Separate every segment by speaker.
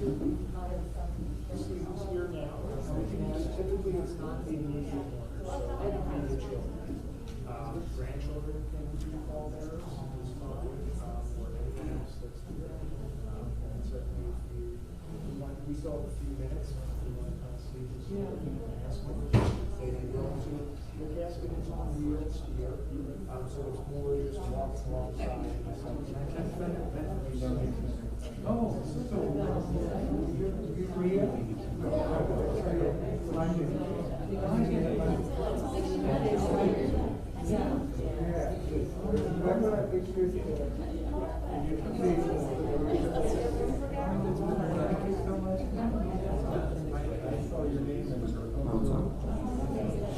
Speaker 1: Students here now, typically it's not immediate owners, so immediate children. Grandchildren can be pallbearers, is fine, or anyone else that's here. And certainly if we still have a few minutes, if you want to kind of see this, you can ask them. They can go to the casket is on wheels here, so it's more just walk alongside. Oh, so Korea?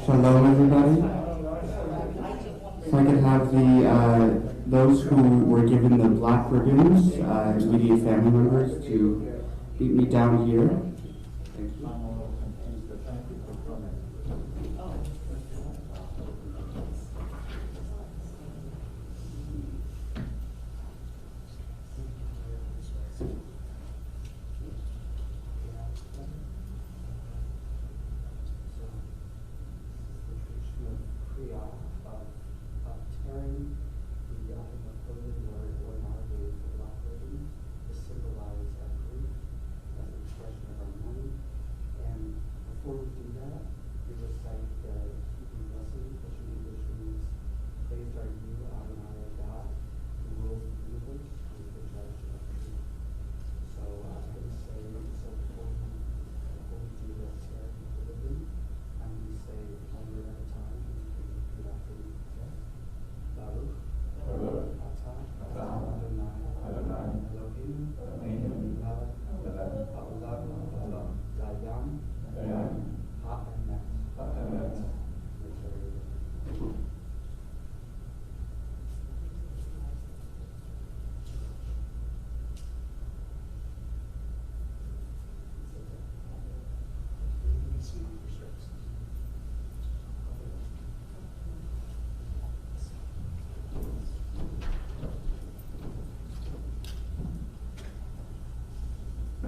Speaker 2: Shalom, everybody. If I could have those who were given the black ribbons, immediate family members, to meet me down here. Thank you.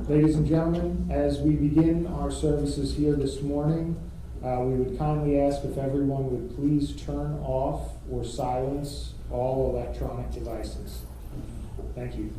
Speaker 1: Ladies and gentlemen, as we begin our services here this morning, we would kindly ask if everyone would please turn off or silence all electronic devices. Thank you.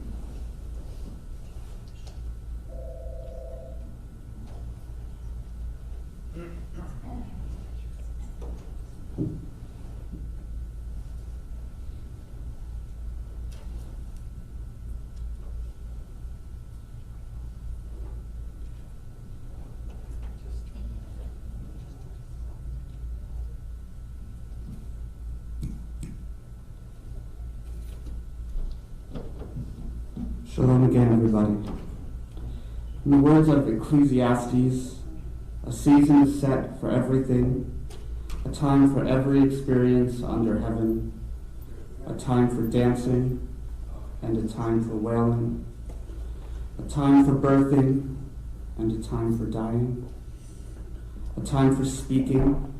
Speaker 2: Shalom again, everybody. In the words of Ecclesiastes, a season is set for everything, a time for every experience under heaven, a time for dancing and a time for wailing, a time for birthing and a time for dying, a time for speaking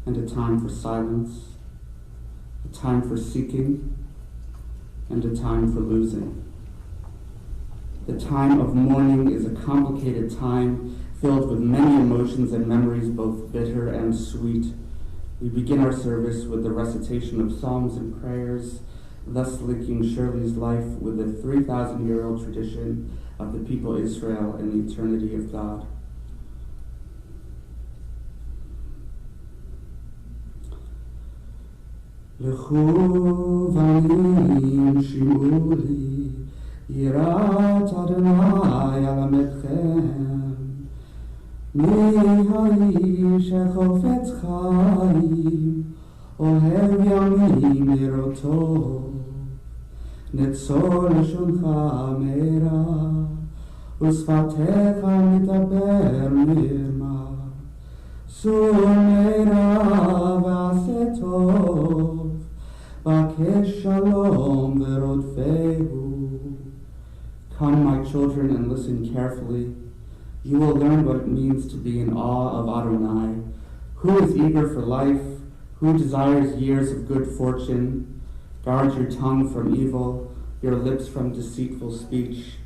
Speaker 2: and a time for silence, a time for seeking and a time for losing. The time of mourning is a complicated time filled with many emotions and memories, both bitter and sweet. We begin our service with the recitation of psalms and prayers, thus linking Shirley's life with the 3,000-year-old tradition of the people Israel and the eternity of God. Lechu vanim shimu li Yirat Adonai alamedchem, mi haish echofetz chaim, ohev yamim eroto, netzor leshoncha meira, usfatecha mitaber mirma, sur meira v'aseh tov, v'akesh shalom v'rodfehu. Come, my children, and listen carefully. You will learn what it means to be in awe of Adonai. Who is eager for life? Who desires years of good fortune? Guard your tongue from evil, your lips from deceitful speech.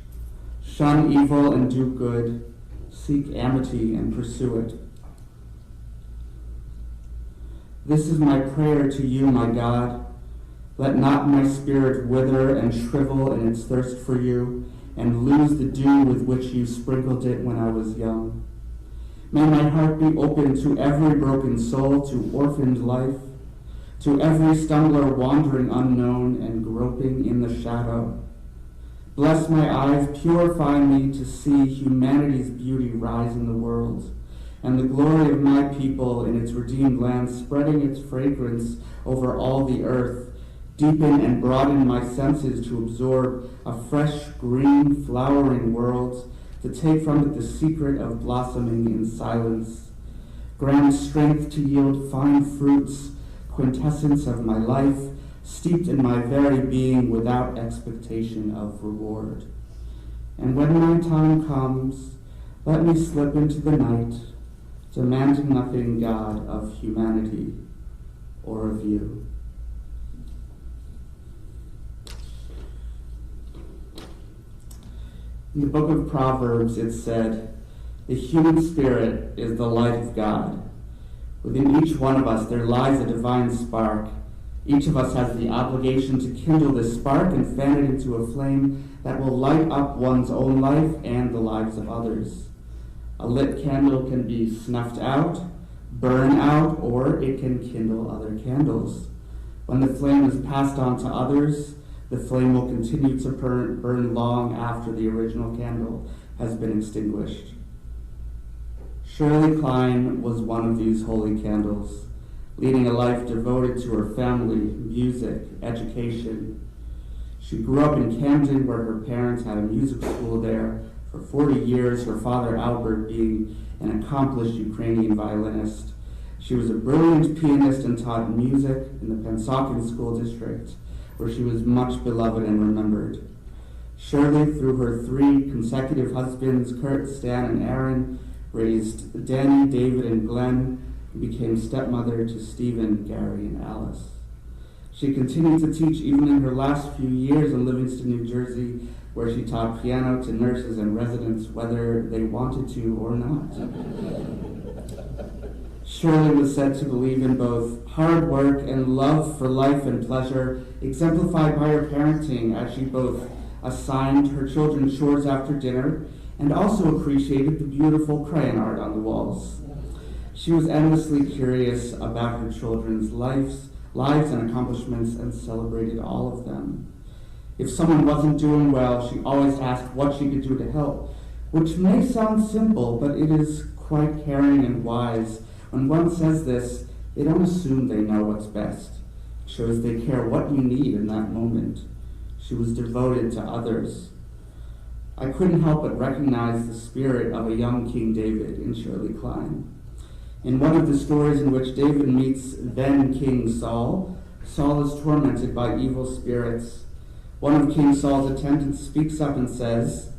Speaker 2: Shun evil and do good. Seek amity and pursue it. This is my prayer to you, my God. Let not my spirit wither and shrivel in its thirst for you, and lose the dew with which you sprinkled it when I was young. May my heart be open to every broken soul, to orphaned life, to every stumbler wandering unknown and groping in the shadow. Bless my eyes, purify me to see humanity's beauty rise in the world, and the glory of my people in its redeemed land spreading its fragrance over all the earth. Deepen and broaden my senses to absorb a fresh, green, flowering world, to take from it the secret of blossoming in silence. Grant strength to yield fine fruits, quintessence of my life, steeped in my very being without expectation of reward. And when my time comes, let me slip into the night, demanding nothing, God, of humanity or of you. In the book of Proverbs, it said, "The human spirit is the light of God. Within each one of us there lies a divine spark. Each of us has the obligation to kindle this spark and fan it into a flame that will light up one's own life and the lives of others. A lit candle can be snuffed out, burn out, or it can kindle other candles. When the flame is passed on to others, the flame will continue to burn long after the original candle has been extinguished." Shirley Kline was one of these holy candles, leading a life devoted to her family, music, education. She grew up in Camden, where her parents had a music school there for 40 years, her father Albert being an accomplished Ukrainian violinist. She was a brilliant pianist and taught music in the Pennsauken School District, where she was much beloved and remembered. Shirley, through her 3 consecutive husbands, Kurt, Stan, and Aaron, raised Danny, David, and Glenn, and became stepmother to Stephen, Gary, and Alice. She continued to teach even in her last few years in Livingston, New Jersey, where she taught piano to nurses and residents whether they wanted to or not. Shirley was said to believe in both hard work and love for life and pleasure, exemplified by her parenting, as she both assigned her children chores after dinner and also appreciated the beautiful crayon art on the walls. She was endlessly curious about her children's lives and accomplishments and celebrated all of them. If someone wasn't doing well, she always asked what she could do to help, which may sound simple, but it is quite caring and wise. When one says this, they don't assume they know what's best. It shows they care what you need in that moment. She was devoted to others. I couldn't help but recognize the spirit of a young King David in Shirley Kline. In one of the stories in which David meets then King Saul, Saul is tormented by evil spirits. One of King Saul's attendants speaks up and says,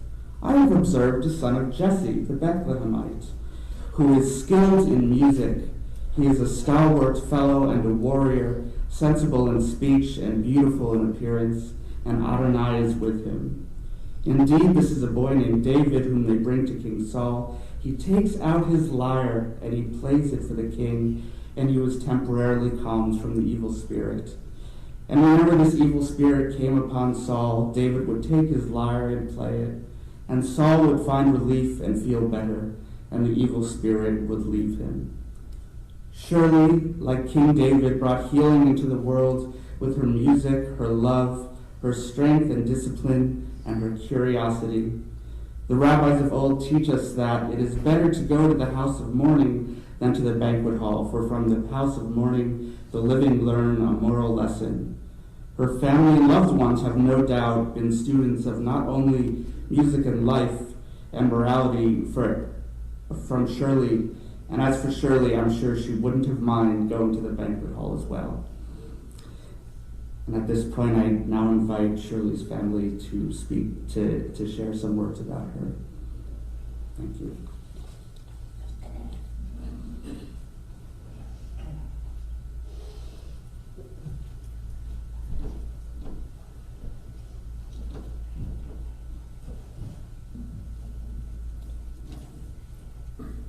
Speaker 2: "I have observed a son of Jesse, the Bethlehemite, who is skilled in music. He is a stalwart fellow and a warrior, sensible in speech and beautiful in appearance, and Adonai is with him." Indeed, this is a boy named David whom they bring to King Saul. He takes out his lyre and he plays it for the king, and he was temporarily calmed from the evil spirit. And whenever this evil spirit came upon Saul, David would take his lyre and play it, and Saul would find relief and feel better, and the evil spirit would leave him. Shirley, like King David, brought healing into the world with her music, her love, her strength and discipline, and her curiosity. The rabbis of old teach us that it is better to go to the house of mourning than to the banquet hall, for from the house of mourning the living learn a moral lesson. Her family and loved ones have no doubt been students of not only music and life and morality from Shirley, and as for Shirley, I'm sure she wouldn't have minded going to the banquet hall as well. And at this point, I now invite Shirley's family to speak, to share some words about her. Thank you.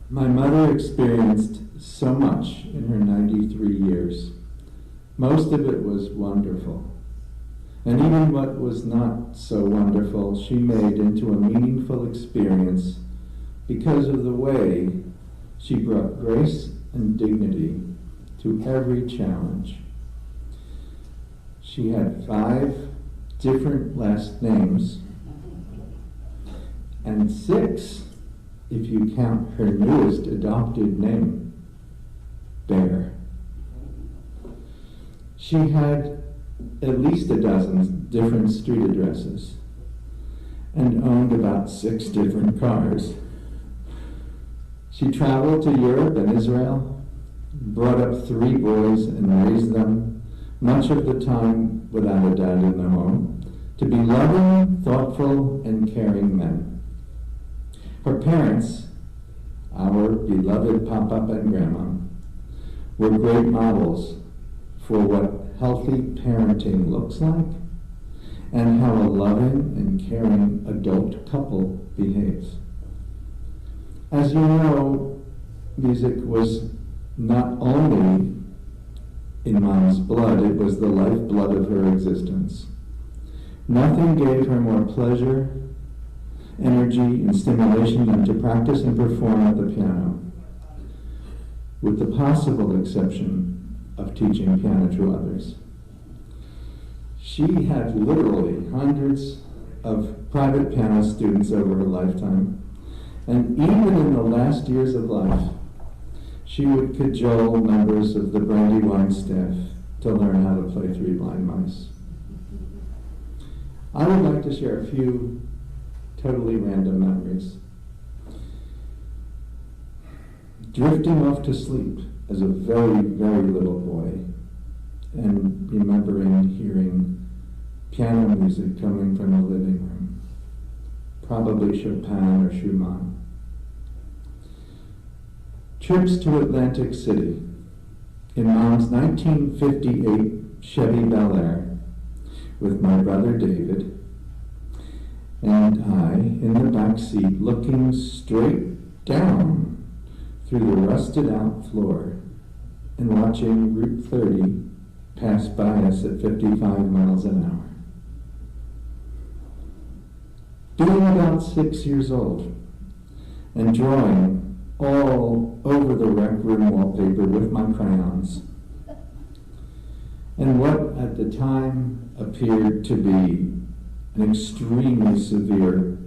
Speaker 3: My mother experienced so much in her 93 years. Most of it was wonderful. And even what was not so wonderful, she made into a meaningful experience because of the way she brought grace and dignity to every challenge. She had 5 different last names, and 6 if you count her newest adopted name, Bear. She had at least a dozen different street addresses and owned about 6 different cars. She traveled to Europe and Israel, brought up 3 boys and raised them, much of the time without a dad in the home, to be loving, thoughtful, and caring men. Her parents, our beloved Papa and Grandma, were great models for what healthy parenting looks like and how a loving and caring adult couple behaves. As you know, music was not only in Mom's blood, it was the lifeblood of her existence. Nothing gave her more pleasure, energy, and stimulation than to practice and perform at the piano, with the possible exception of teaching piano to others. She had literally hundreds of private piano students over her lifetime, and even in the last years of life, she would cajole members of the Brandywine staff to learn how to play 3 Blind Mice. I would like to share a few totally random memories. Drifting off to sleep as a very, very little boy and remembering hearing piano music coming from the living room, probably Chopin or Schumann. Trips to Atlantic City in Mom's 1958 Chevy Bel Air with my brother David and I in the back seat looking straight down through the rusted out floor and watching Route 30 pass by us at 55 miles an hour. Being about 6 years old and drawing all over the rec room wallpaper with my crayons, and what at the time appeared to be an extremely severe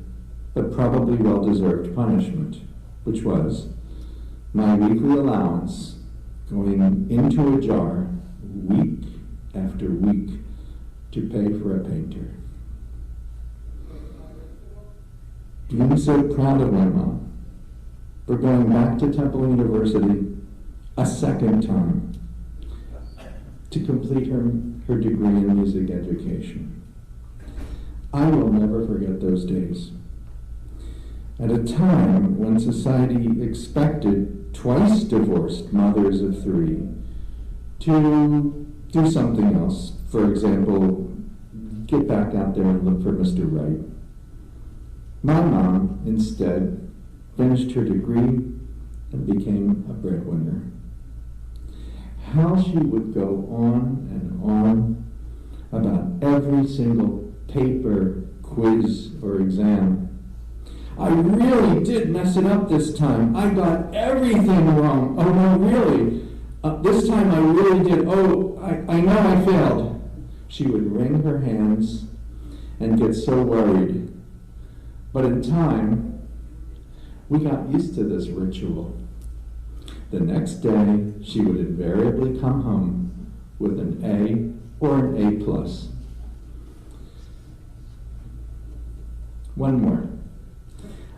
Speaker 3: but probably well-deserved punishment, which was my weekly allowance going into a jar week after week to pay for a painter. Being so proud of my mom for going back to Temple University a second time to complete her degree in music education. I will never forget those days. At a time when society expected twice divorced mothers of 3 to do something else, for example, get back out there and look for Mr. Right. My mom, instead, finished her degree and became a breadwinner. How she would go on and on about every single paper, quiz, or exam. I really did mess it up this time. I got everything wrong. Oh no, really? This time I really did. Oh, I know I failed. She would wring her hands and get so worried. But in time, we got used to this ritual. The next day, she would invariably come home with an A or an A+. One more.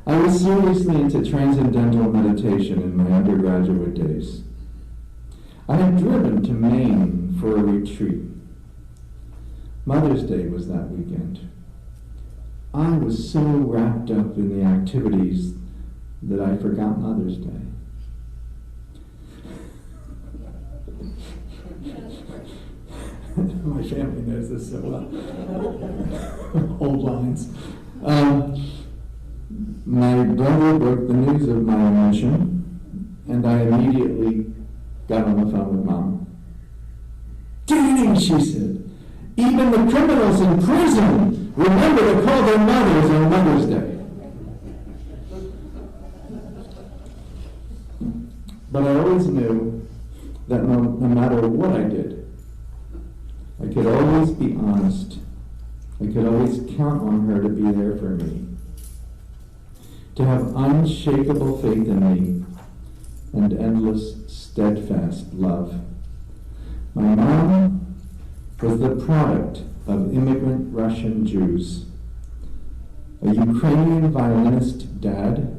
Speaker 3: I was seriously into transcendental meditation in my undergraduate days. I had driven to Maine for a retreat. Mother's Day was that weekend. I was so wrapped up in the activities that I forgot Mother's Day. My family knows this so well. Old lines. My brother broke the news of my admission, and I immediately got on the phone with Mom. "Dang," she said, "even the criminals in prison remember to call their mothers on Mother's Day." But I always knew that no matter what I did, I could always be honest. I could always count on her to be there for me, to have unshakable faith in me and endless, steadfast love. My mom was the product of immigrant Russian Jews, a Ukrainian violinist dad,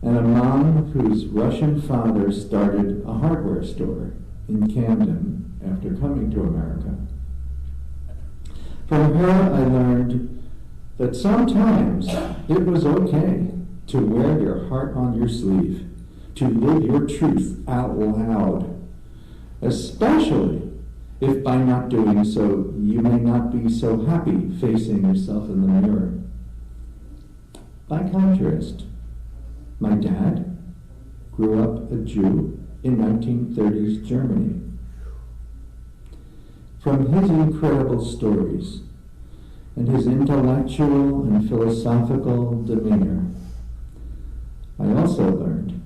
Speaker 3: and a mom whose Russian father started a hardware store in Camden after coming to America. From her, I learned that sometimes it was okay to wear your heart on your sleeve, to live your truth out loud, especially if by not doing so, you may not be so happy facing yourself in the mirror. By contrast, my dad grew up a Jew in 1930s Germany. From his incredible stories and his intellectual and philosophical demeanor, I also learned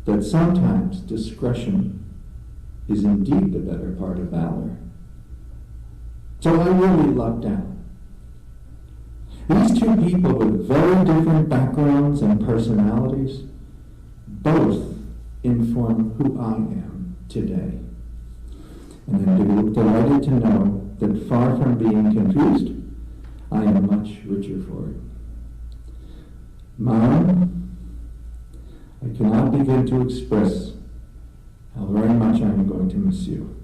Speaker 3: that sometimes discretion is indeed the better part of valor. So I really lucked out. These two people with very different backgrounds and personalities both inform who I am today. And I'm delighted to know that far from being confused, I am much richer for it. Mom, I cannot begin to express how very much I am going to miss you.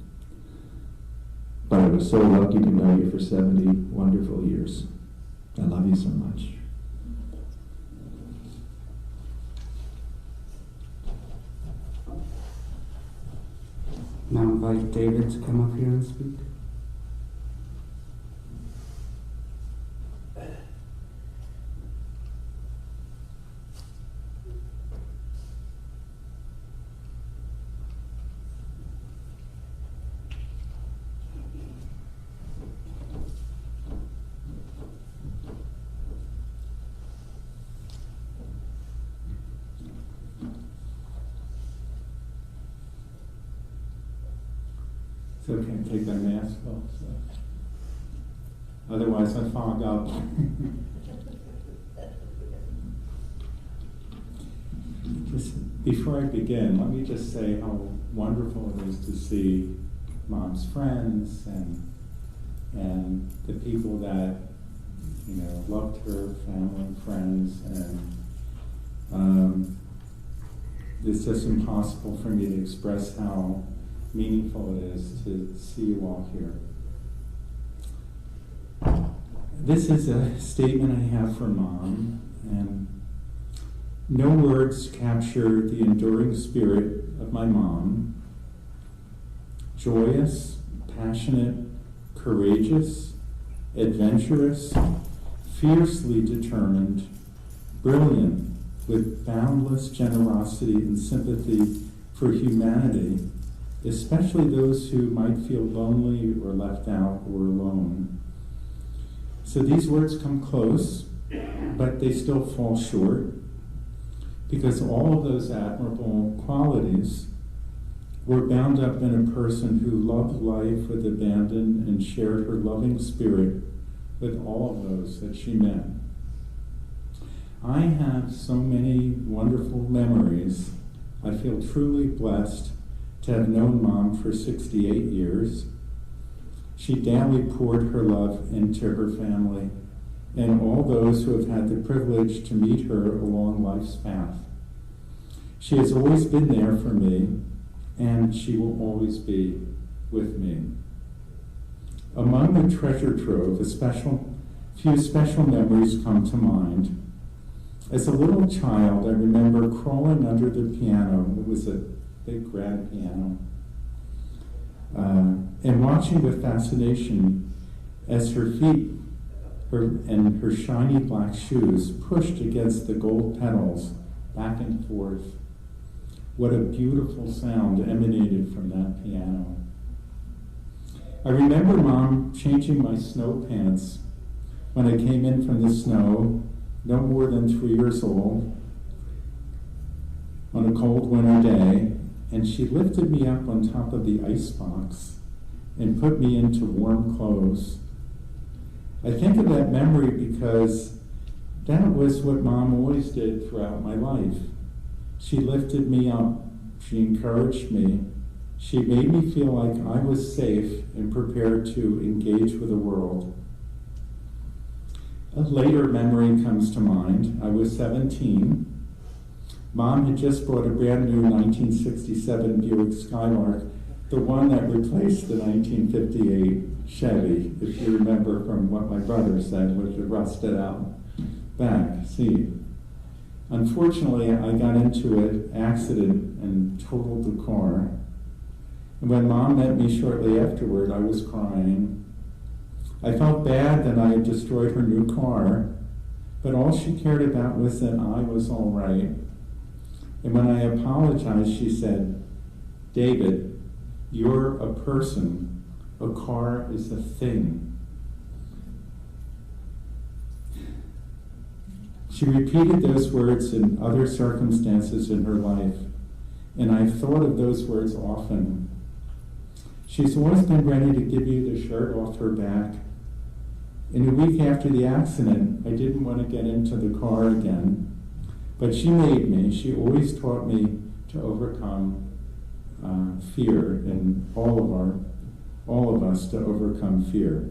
Speaker 3: But I was so lucky to know you for 70 wonderful years. I love you so much.
Speaker 2: Now invite David to come up here and speak.
Speaker 4: It's okay to take my mask off, so. Otherwise I fog up. Before I begin, let me just say how wonderful it is to see Mom's friends and the people that, loved her, family, friends, and it's just impossible for me to express how meaningful it is to see you all here. This is a statement I have for Mom, and no words capture the enduring spirit of my mom. Joyous, passionate, courageous, adventurous, fiercely determined, brilliant, with boundless generosity and sympathy for humanity, especially those who might feel lonely or left out or alone. So these words come close, but they still fall short, because all of those admirable qualities were bound up in a person who loved life with abandon and shared her loving spirit with all of those that she met. I have so many wonderful memories. I feel truly blessed to have known Mom for 68 years. She daily poured her love into her family and all those who have had the privilege to meet her along life's path. She has always been there for me, and she will always be with me. Among the treasure trove, few special memories come to mind. As a little child, I remember crawling under the piano. It was a big grand piano. And watching with fascination as her feet and her shiny black shoes pushed against the gold pedals back and forth. What a beautiful sound emanated from that piano. I remember Mom changing my snow pants when I came in from the snow, no more than 3 years old, on a cold winter day, and she lifted me up on top of the icebox and put me into warm clothes. I think of that memory because that was what Mom always did throughout my life. She lifted me up, she encouraged me, she made me feel like I was safe and prepared to engage with the world. A later memory comes to mind. I was 17. Mom had just bought a brand new 1967 Buick Skylark, the one that replaced the 1958 Chevy, if you remember from what my brother said, with the rusted out back seat. Unfortunately, I got into an accident and totaled the car. And when Mom met me shortly afterward, I was crying. I felt bad that I had destroyed her new car, but all she cared about was that I was all right. And when I apologized, she said, "David, you're a person. A car is a thing." She repeated those words in other circumstances in her life, and I've thought of those words often. She's always been ready to give you the shirt off her back. In a week after the accident, I didn't want to get into the car again, but she made me. She always taught me to overcome fear, and all of us to overcome fear.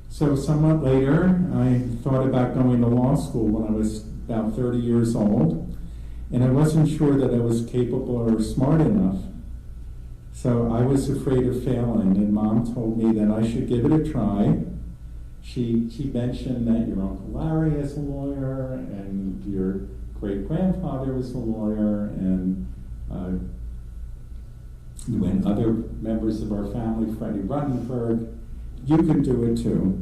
Speaker 4: So somewhat later, I thought about going to law school when I was about 30 years old, and I wasn't sure that I was capable or smart enough. So I was afraid of failing, and Mom told me that I should give it a try. She mentioned that your Uncle Larry is a lawyer, and your great-grandfather was a lawyer, and when other members of our family, Freddie Ruttenberg, you could do it too.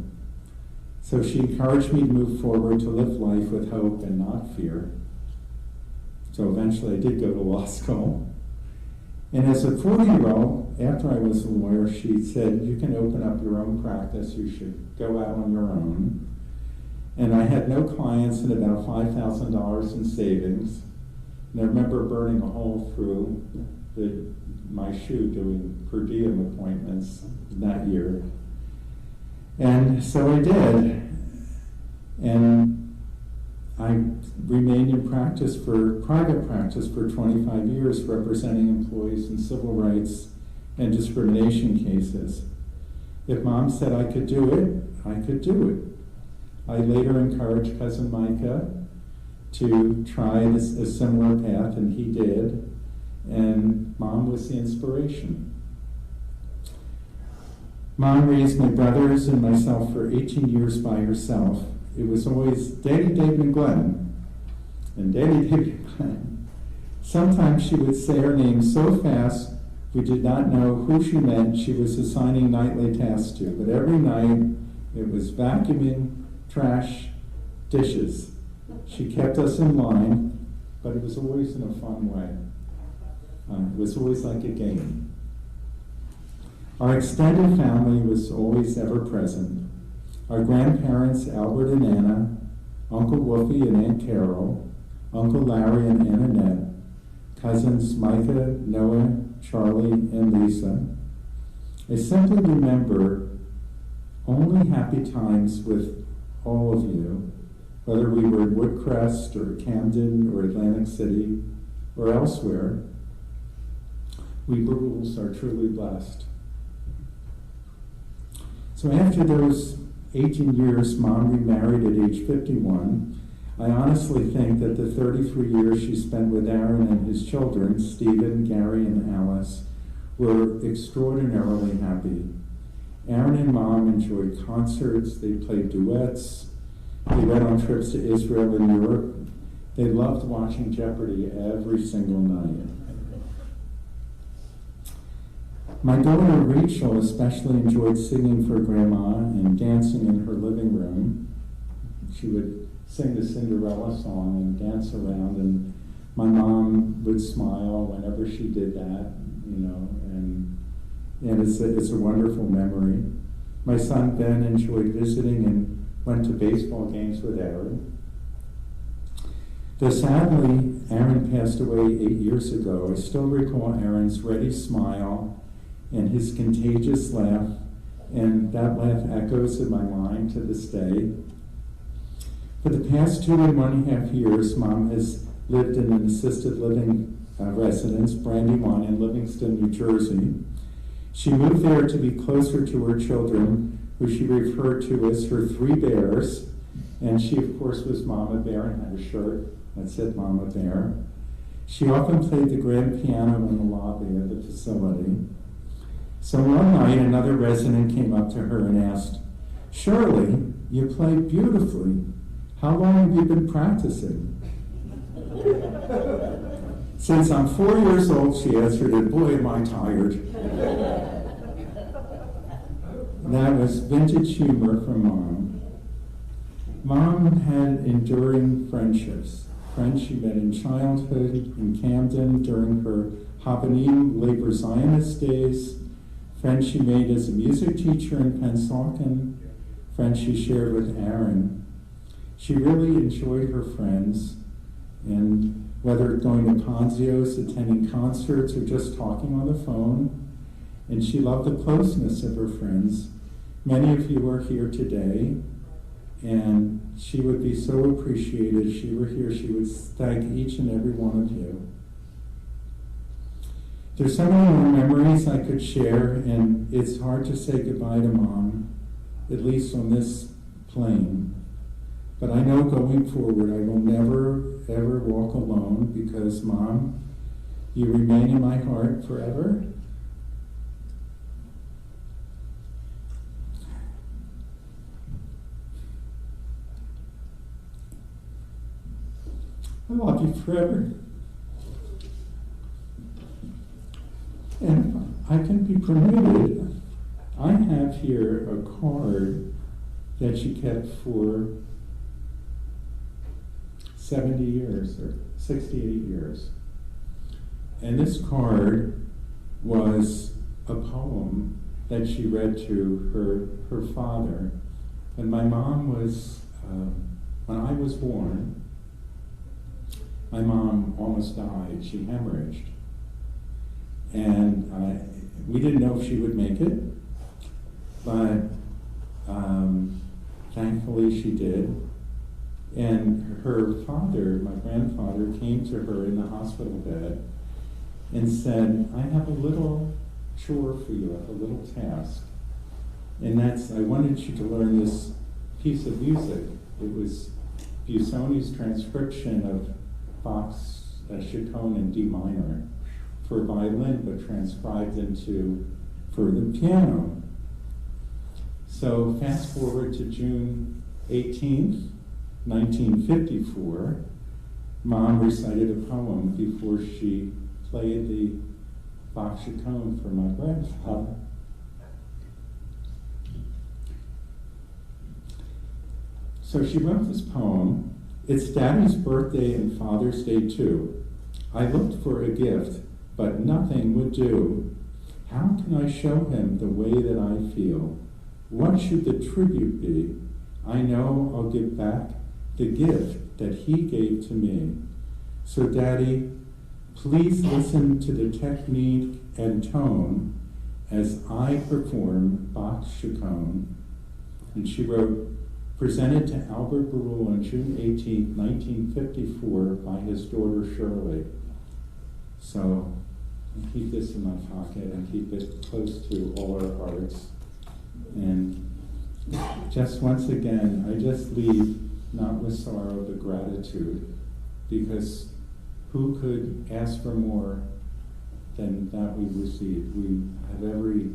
Speaker 4: So she encouraged me to move forward, to live life with hope and not fear. So eventually I did go to law school. And as a 40-year-old, after I was a lawyer, she said, "You can open up your own practice, you should go out on your own." And I had no clients and about $5,000 in savings. And I remember burning a hole through my shoe doing per diem appointments that year. And so I did. And I remained in private practice for 25 years, representing employees in civil rights and discrimination cases. If Mom said I could do it, I could do it. I later encouraged Cousin Micah to try a similar path, and he did. And Mom was the inspiration. Mom raised my brothers and myself for 18 years by herself. It was always Daddy, David, and Glenn. And Daddy, David, and Glenn. Sometimes she would say our names so fast we did not know who she meant she was assigning nightly tasks to. But every night it was vacuuming, trash, dishes. She kept us in line, but it was always in a fun way. It was always like a game. Our extended family was always ever present. Our grandparents, Albert and Anna, Uncle Wolfie and Aunt Carol, Uncle Larry and Aunt Annette, cousins Micah, Noah, Charlie, and Lisa. I simply remember only happy times with all of you, whether we were in Woodcrest or Camden or Atlantic City or elsewhere. We Brules are truly blessed. So after those 18 years, Mom remarried at age 51. I honestly think that the 33 years she spent with Aaron and his children, Stephen, Gary, and Alice, were extraordinarily happy. Aaron and Mom enjoyed concerts, they played duets, they went on trips to Israel and Europe. They loved watching Jeopardy every single night. My daughter Rachel especially enjoyed singing for Grandma and dancing in her living room. She would sing the Cinderella song and dance around, and my mom would smile whenever she did that, and it's a wonderful memory. My son Ben enjoyed visiting and went to baseball games with Aaron. Though sadly, Aaron passed away 8 years ago, I still recall Aaron's ready smile and his contagious laugh, and that laugh echoes in my mind to this day. For the past 2.5 years, Mom has lived in an assisted living residence, Brandywine, in Livingston, New Jersey. She moved there to be closer to her children, who she referred to as her 3 bears, and she, of course, was Mama Bear and had a shirt that said Mama Bear. She often played the grand piano in the lobby of the facility. So one night, another resident came up to her and asked, "Shirley, you play beautifully. How long have you been practicing?" "Since I'm 4 years old," she answered, "and boy, am I tired." That was vintage humor from Mom. Mom had enduring friendships. Friends she met in childhood in Camden during her Hapanim labor Zionist days, friends she made as a music teacher in Pennsauken, friends she shared with Aaron. She really enjoyed her friends, and whether going to Ponzio's, attending concerts, or just talking on the phone, and she loved the closeness of her friends. Many of you are here today, and she would be so appreciated. If she were here, she would thank each and every one of you. There's so many more memories I could share, and it's hard to say goodbye to Mom, at least on this plane. But I know going forward, I will never, ever walk alone, because Mom, you remain in my heart forever. I love you forever. And if I can be permitted, I have here a card that she kept for 70 years or 68 years. And this card was a poem that she read to her father. And my mom was, when I was born, my mom almost died. She hemorrhaged. And we didn't know if she would make it, but thankfully she did. And her father, my grandfather, came to her in the hospital bed and said, "I have a little chore for you, a little task. And that's, I wanted you to learn this piece of music." It was Busoni's transcription of Bach's Chaconne in D minor for violin, but transcribed for the piano. So fast forward to June 18th, 1954, Mom recited a poem before she played the Bach Chaconne for my grandfather. So she wrote this poem. It's Daddy's birthday and Father's Day too. I looked for a gift, but nothing would do. How can I show him the way that I feel? What should the tribute be? I know I'll give back the gift that he gave to me. So Daddy, please listen to the technique and tone as I perform Bach's Chaconne. And she wrote, presented to Albert Barul on June 18, 1954 by his daughter Shirley. So I keep this in my pocket and keep it close to all our hearts. And just once again, I just leave not with sorrow but gratitude, because who could ask for more than that we received? We have every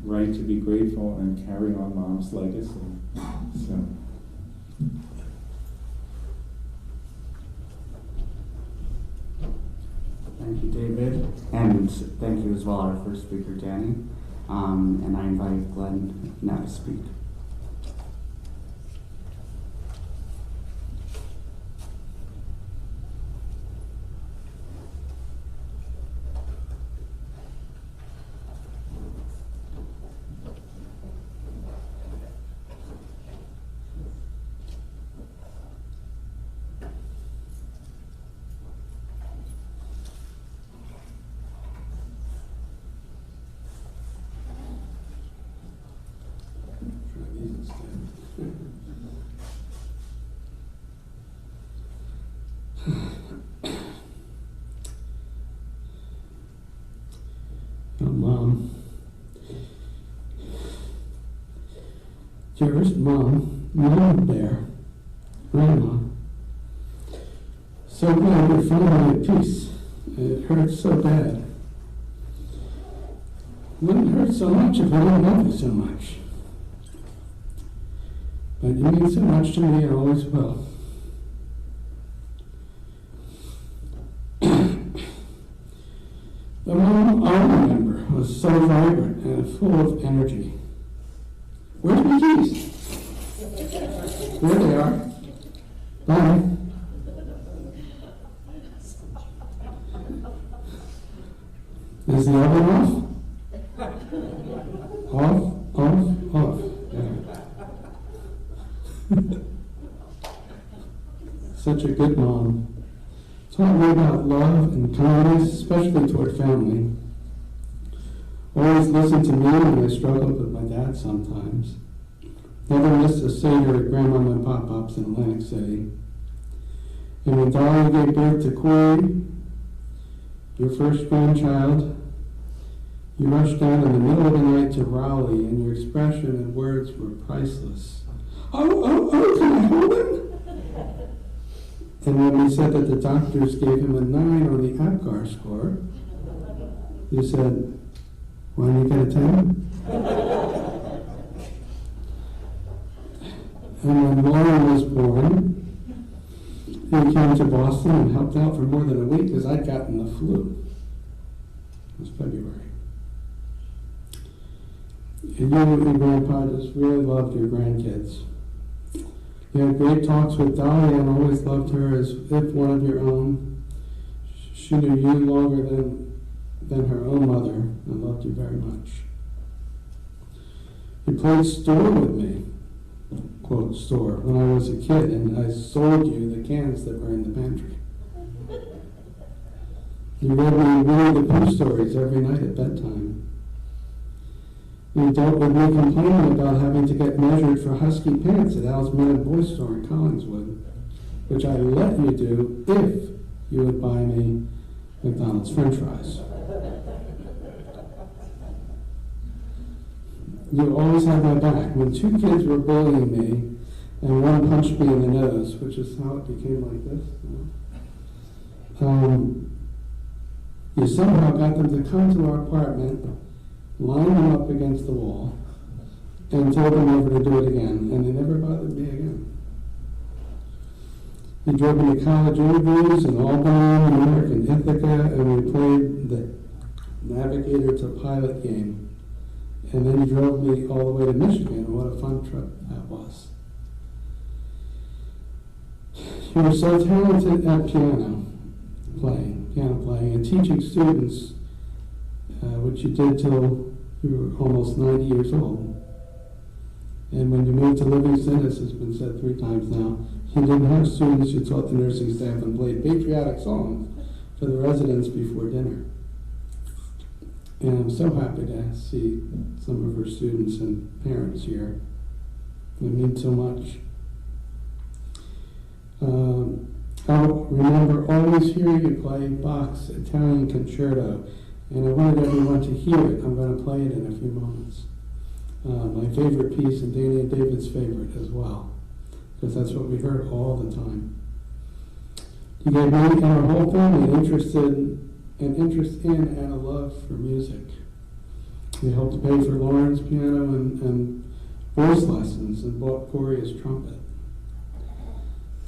Speaker 4: right to be grateful and carry on Mom's legacy. So.
Speaker 2: Thank you, David, and thank you as well, our first speaker, Danny. And I invite Glenn now to speak.
Speaker 5: Dearest Mom, Mom Bear, Grandma. So glad you're finally at peace. It hurts so bad. Wouldn't hurt so much if I didn't love you so much. But you mean so much to me and always will. The mom I remember was so vibrant and full of energy. Where's my keys? There they are. Bye. Is the oven off? Off. Yeah. Such a good mom. Taught me about love and kindness, especially toward family. Always listened to me when I struggled with my dad sometimes. Never missed a Seder at Grandma and Pop-Pop's in Atlantic City. And when Dolly gave birth to Corey, your first grandchild, you rushed down in the middle of the night to Raleigh, and your expression and words were priceless. Oh, can I hold him? And when we said that the doctors gave him a 9 on the APGAR score, you said, why don't you get a 10? And when Lauren was born, you came to Boston and helped out for more than a week because I'd gotten the flu. It was February. And you and Grandpa just really loved your grandkids. You had great talks with Dolly and always loved her as if one of your own. She knew you longer than her own mother and loved you very much. You played store with me, quote, store, when I was a kid, and I sold you the cans that were in the pantry. You read me Winnie the Pooh stories every night at bedtime. You dealt with me complaining about having to get measured for husky pants at Al's Men and Boys store in Collingswood, which I let you do if you would buy me McDonald's French fries. You always had my back. When 2 kids were bullying me and one punched me in the nose, which is how it became like this, you somehow got them to come to our apartment, line them up against the wall, and told them never to do it again, and they never bothered me again. We drove me to college interviews in Albany, New York, and Ithaca, and we played the Navigator to Pilot game. And then you drove me all the way to Michigan, and what a fun trip that was. You were so talented at piano playing, and teaching students, which you did till you were almost 90 years old. And when you moved to Livingston, as has been said 3 times now, you didn't have students, you taught the nursing staff and played patriotic songs for the residents before dinner. And I'm so happy to see some of her students and parents here. It means so much. I'll remember always hearing you play Bach's Italian Concerto, and I wanted everyone to hear it. I'm going to play it in a few moments. My favorite piece, and Danny and David's favorite as well, because that's what we heard all the time. You gave me and our whole family an interest in and a love for music. You helped pay for Lauren's piano and voice lessons and bought Corey his trumpet.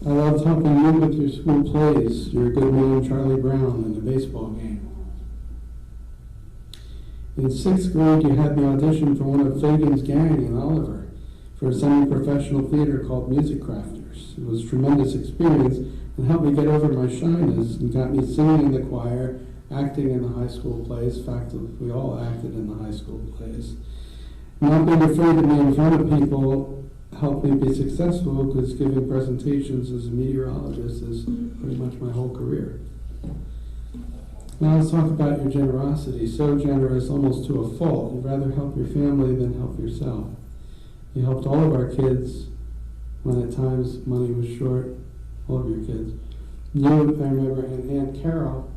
Speaker 5: I loved helping you with your school plays, You're a Good Man, Charlie Brown, and the baseball game. In 6th grade, you had me audition for one of Fagan's gang in Oliver for a semi-professional theater called Music Crafters. It was a tremendous experience and helped me get over my shyness and got me singing in the choir, acting in the high school plays. In fact, we all acted in the high school plays. Not being afraid to be in front of people helped me be successful, because giving presentations as a meteorologist is pretty much my whole career. Now let's talk about your generosity. So generous, almost to a fault. You'd rather help your family than help yourself. You helped all of our kids when at times money was short. All of your kids. You, I remember, and Aunt Carol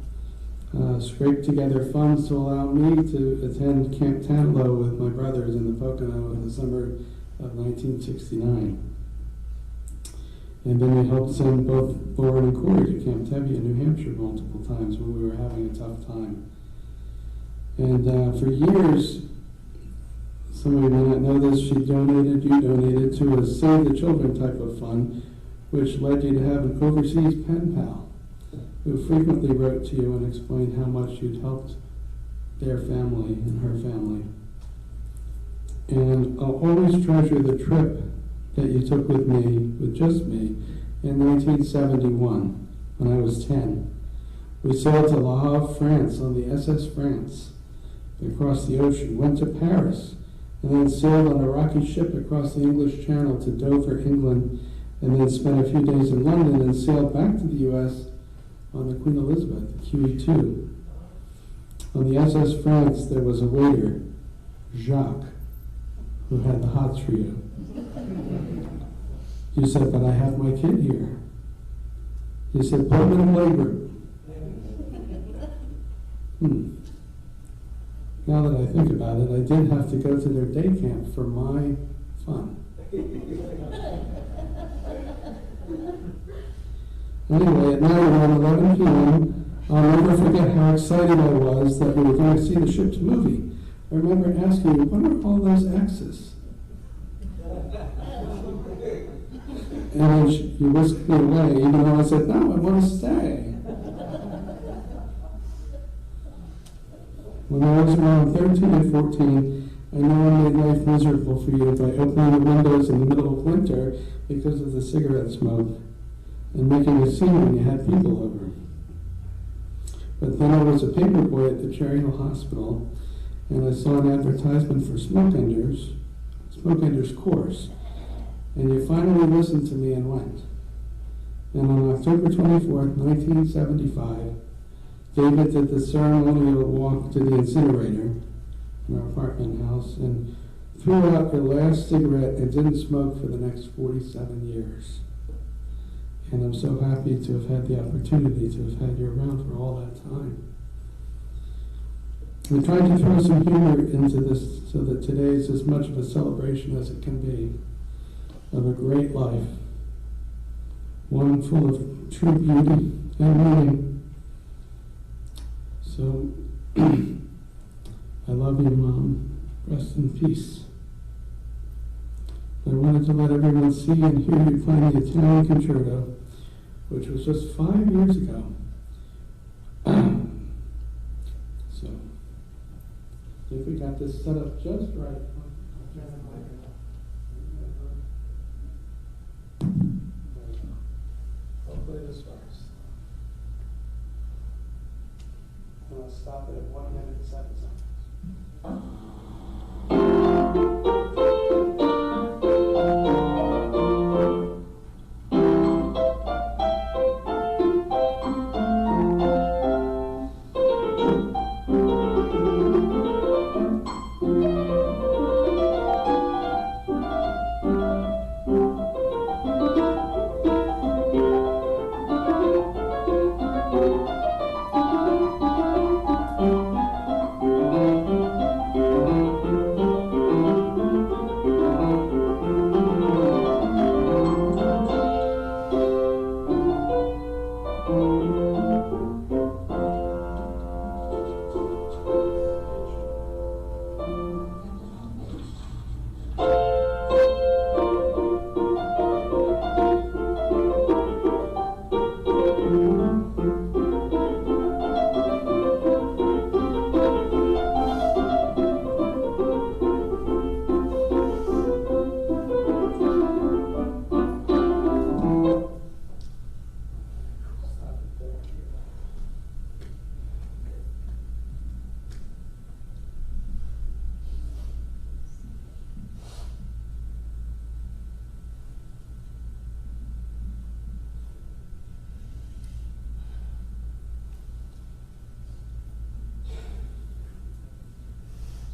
Speaker 5: scraped together funds to allow me to attend Camp Tantalo with my brothers in the Pocono in the summer of 1969. And then he helped send both Lauren and Corey to Camp Tebby in New Hampshire multiple times when we were having a tough time. And for years, some of you may not know this, you donated to a Save the Children type of fund, which led you to have an overseas pen pal who frequently wrote to you and explained how much you'd helped their family and her family. And I'll always treasure the trip that you took with just me, in 1971, when I was 10. We sailed to Le Havre, France, on the SS France, across the ocean, went to Paris, and then sailed on a rocky ship across the English Channel to Dover, England, and then spent a few days in London and sailed back to the U.S. on the Queen Elizabeth, QE2. On the SS France, there was a waiter, Jacques, who had the hots for you. You said, but I have my kid here. He said, put him in a playgroup. Now that I think about it, I did have to go to their day camp for my fun. Anyway, at night around 11 p.m., I'll never forget how excited I was that we were going to see the ship's movie. I remember asking you, what are all those X's? And then you whisked me away, even though I said, no, I want to stay. When I was around 13 and 14, I know I made life miserable for you by opening the windows in the middle of winter because of the cigarette smoke and making a scene when you had people over. But then I was a paper boy at the Cherry Hill Hospital, and I saw an advertisement for smoke enders course. And you finally listened to me and went. And on October 24th, 1975, David did the ceremonial walk to the incinerator in our apartment house and threw out your last cigarette and didn't smoke for the next 47 years. And I'm so happy to have had the opportunity to have had you around for all that time. We tried to throw some humor into this so that today is as much of a celebration as it can be of a great life, one full of true beauty and meaning. So, I love you, Mom. Rest in peace. I wanted to let everyone see and hear you playing the Italian Concerto, which was just 5 years ago. So, I think we got this set up just right. I'll play this first. And I'll stop it at 1 minute and 7 seconds.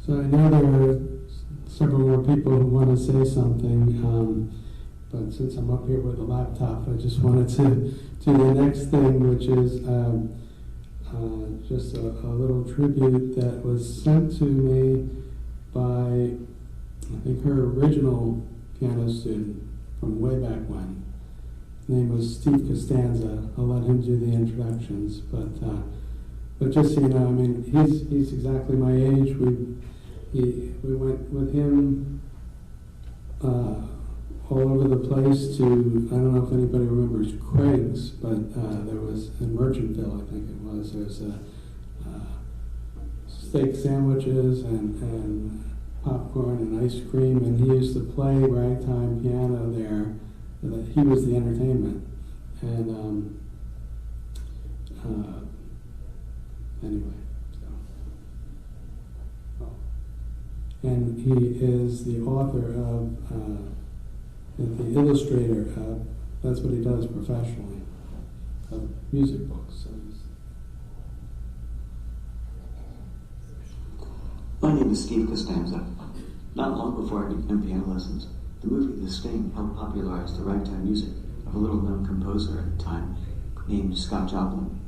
Speaker 5: So I know there are several more people who want to say something, but since I'm up here with a laptop, I just wanted to do the next thing, which is just a little tribute that was sent to me by, I think, her original piano student from way back when. His name was Steve Costanza. I'll let him do the introductions, but just so you know, I mean, he's exactly my age. We went with him all over the place to, I don't know if anybody remembers Craig's, but there was in Merchantville, I think it was. There's steak sandwiches and popcorn and ice cream, and he used to play ragtime piano there. He was the entertainment, and anyway, and he is the author of, the illustrator of, that's what he does professionally, of music books. So
Speaker 6: my name is Steve Costanza. Not long before I began piano lessons, the movie The Sting helped popularize the ragtime music of a little-known composer at the time named Scott Joplin.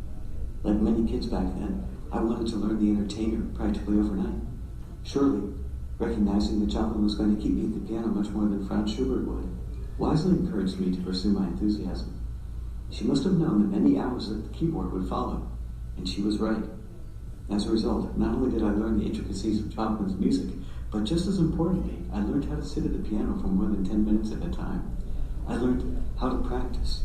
Speaker 6: Like many kids back then, I wanted to learn The Entertainer practically overnight. Shirley, recognizing that Joplin was going to keep me at the piano much more than Franz Schubert would, wisely encouraged me to pursue my enthusiasm. She must have known that many hours at the keyboard would follow, and she was right. As a result, not only did I learn the intricacies of Joplin's music, but just as importantly, I learned how to sit at the piano for more than 10 minutes at a time. I learned how to practice,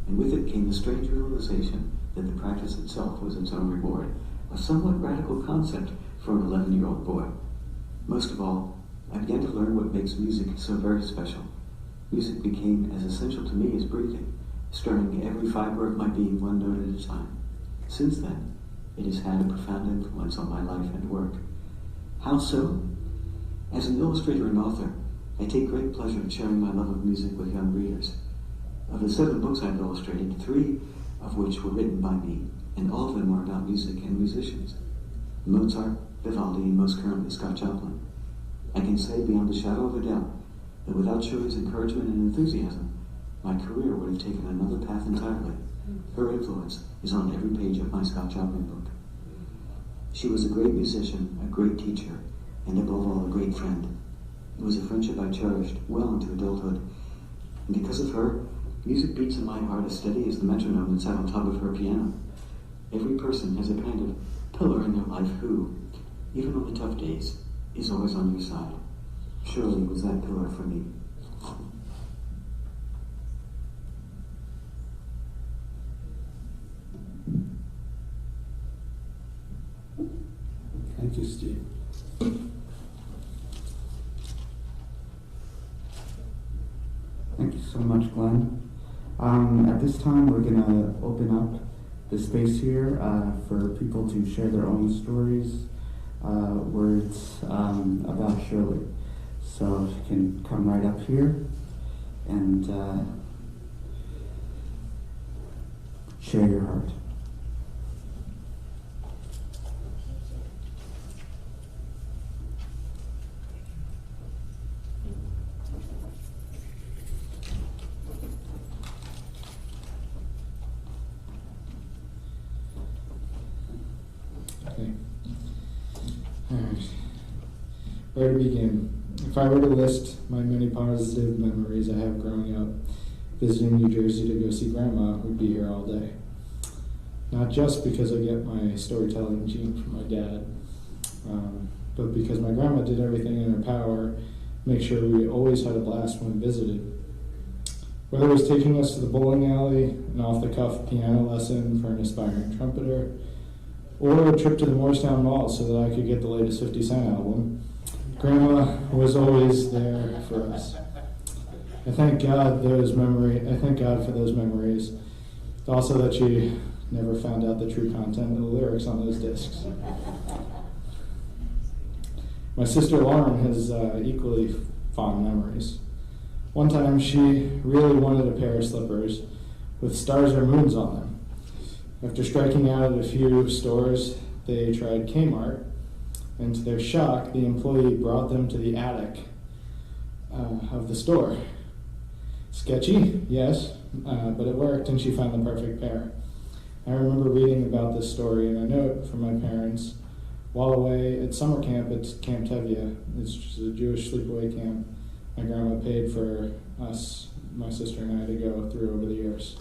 Speaker 6: and with it came the strange realization that the practice itself was its own reward, a somewhat radical concept for an 11-year-old boy. Most of all, I began to learn what makes music so very special. Music became as essential to me as breathing, stirring every fiber of my being one note at a time. Since then, it has had a profound influence on my life and work. How so? As an illustrator and author, I take great pleasure in sharing my love of music with young readers. Of the 7 books I've illustrated, 3 of which were written by me, and all of them are about music and musicians. Mozart, Vivaldi, and most currently Scott Joplin. I can say beyond a shadow of a doubt that without Shirley's encouragement and enthusiasm, my career would have taken another path entirely. Her influence is on every page of my Scott Joplin book. She was a great musician, a great teacher, and above all, a great friend. It was a friendship I cherished well into adulthood. And because of her, music beats in my heart as steady as the metronome that sat on top of her piano. Every person has a kind of pillar in their life who, even on the tough days, is always on your side. Shirley was that pillar for me.
Speaker 5: thank you, Steve.
Speaker 2: Thank you so much, Glenn. At this time, we're going to open up the space here for people to share their own stories, words about Shirley. So if you can come right up here and share your heart.
Speaker 7: Okay. All right. Where to begin? If I were to list my many positive memories I have growing up, visiting New Jersey to go see Grandma would be here all day. Not just because I get my storytelling gene from my dad, but because my grandma did everything in her power to make sure we always had a blast when we visited. Whether it was taking us to the bowling alley, an off-the-cuff piano lesson for an aspiring trumpeter, or a trip to the Morristown Mall so that I could get the latest 50 Cent album, Grandma was always there for us. I thank God for those memories. Also that she never found out the true content of the lyrics on those discs. My sister Lauren has equally fond memories. One time she really wanted a pair of slippers with stars or moons on them. After striking out at a few stores, they tried Kmart, and to their shock, the employee brought them to the attic of the store. Sketchy, yes, but it worked, and she found the perfect pair. I remember reading about this story in a note from my parents while away at summer camp at Camp Tevye. It's just a Jewish sleepaway camp my grandma paid for us, my sister and I, to go through over the years.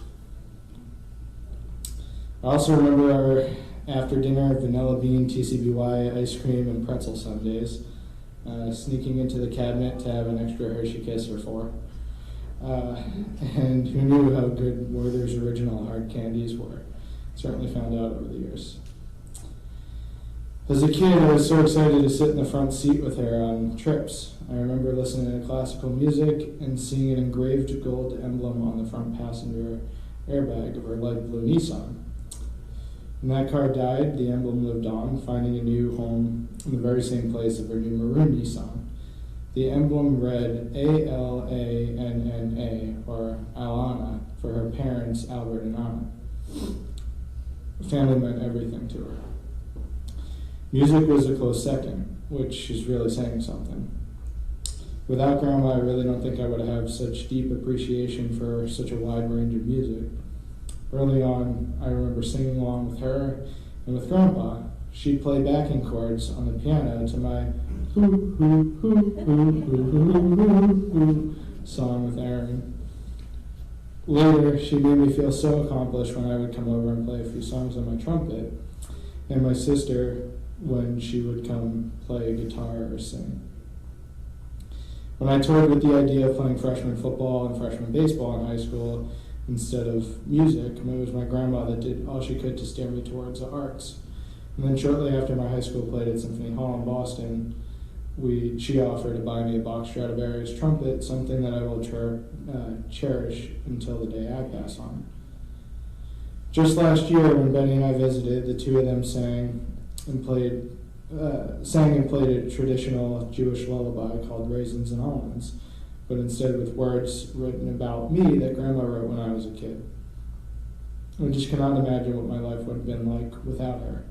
Speaker 7: I also remember our after dinner vanilla bean, TCBY, ice cream, and pretzel sundaes, sneaking into the cabinet to have an extra Hershey Kiss or 4. And who knew how good Werther's original hard candies were? Certainly found out over the years. As a kid, I was so excited to sit in the front seat with her on trips. I remember listening to classical music and seeing an engraved gold emblem on the front passenger airbag of her light blue Nissan. When that car died, the emblem lived on, finding a new home in the very same place of her new maroon Nissan. The emblem read ALANNA, or Alana, for her parents, Albert and Anna. Family meant everything to her. Music was a close second, which is really saying something. Without Grandma, I really don't think I would have such deep appreciation for such a wide range of music. Early on, I remember singing along with her and with Grandpa. She'd play backing chords on the piano to my hoo hoo hoo hoo hoo hoo hoo song with Aaron. Later, she made me feel so accomplished when I would come over and play a few songs on my trumpet, and my sister when she would come play a guitar or sing. When I toyed with the idea of playing freshman football and freshman baseball in high school instead of music, it was my grandma that did all she could to steer me towards the arts. And then shortly after my high school played at Symphony Hall in Boston, she offered to buy me a Bach Stradivarius trumpet, something that I will cherish until the day I pass on. Just last year, when Benny and I visited, the two of them sang and played a traditional Jewish lullaby called Raisins and Almonds, but instead with words written about me that Grandma wrote when I was a kid. I just cannot imagine what my life would have been like without her.